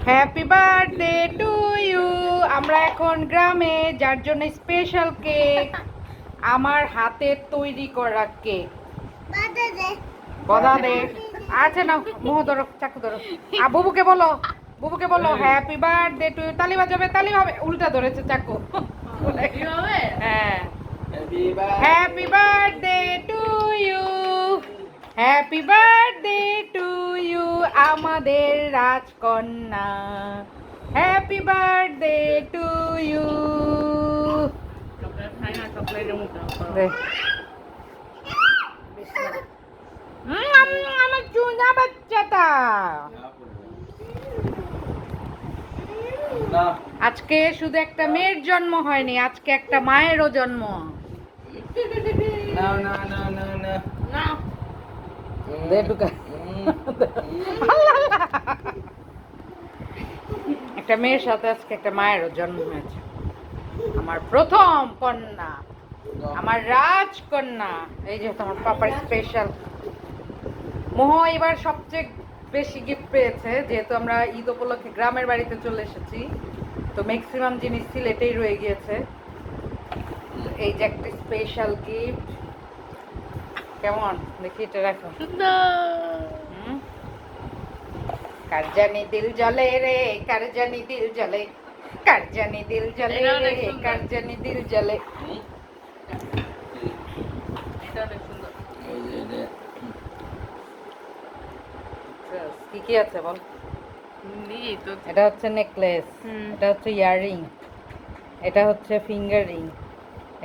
Happy birthday to you. আমরা এখন গ্রামে, যার জন্য স্পেশাল কেক, আমার হাতের তৈরি করা কেক। বদা দে। আচ্ছা নাও, মুহ ধরো, চাকু ধরো। বুবুকে বলো, বুবুকে বলো হ্যাপি বার্থডে টু ইউ। তালি বাজাবে, তালি হবে। উল্টা ধরেছে চাকু। হ্যাঁ, happy birthday to you, happy birthday to you আমাদের রাজকন্যা। Happy birthday to you. আমার চুনা বাচ্চাটা। আজকে শুধু একটা মেয়ের জন্ম হয়নি, আজকে একটা মায়েরও জন্ম। একটা মেয়ের সাথে আজকে একটা মায়েরও জন্ম হয়েছে। আমার প্রথম কন্যা, আমার রাজকন্যা। এই যে তোমার পাপার স্পেশাল। মোহ এবার সবচেয়ে বেশি গিফট পেয়েছে, যেহেতু আমরা ঈদ উপলক্ষে গ্রামের বাড়িতে চলে এসেছি, তো ম্যাক্সিমাম জিনিস সিলেটেই রয়ে গিয়েছে। এই যে একটা স্পেশাল গিফট। কেমন দেখি, এটা রাখো। কার জানি দিল জ্বলে রে, কার জানি দিল জ্বলে, কার জানি দিল জ্বলে রে, কার জানি দিল জ্বলে। কি কি আছে বল। এটা হচ্ছে নেকলেস, এটা হচ্ছে ইয়াররিং, এটা হচ্ছে ফিঙ্গার রিং,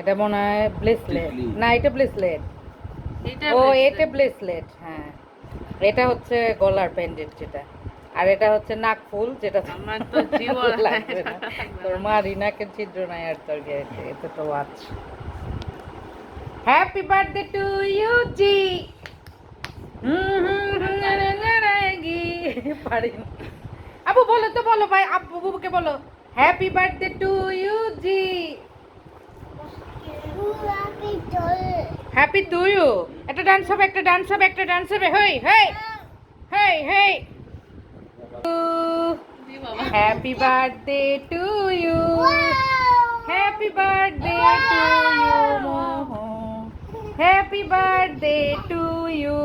এটা মনে হয় ব্রেসলেট। না, এটা ব্রেসলেট। ও, এটা ব্রেসলেট। হ্যাঁ, এটা হচ্ছে গলার পেন্ডেন্ট যেটা, আর এটা হচ্ছে নাক ফুল যেটা আমার তো জীবন লাগবে না। তোর মারি নাকের ছিদ্র নাই আর তোর গেছে। এটা তো watch. Happy birthday to you জি। পারি না। আবু বলো তো, বলো ভাই, আব্বু বুবুকে বলো happy birthday to you ji. Happy to you. একটা ডান্স হবে, একটা ডান্স হবে, একটা ডান্স হবে। Hey hey hey hey. Happy birthday to you, happy birthday to you Moh, happy birthday to you.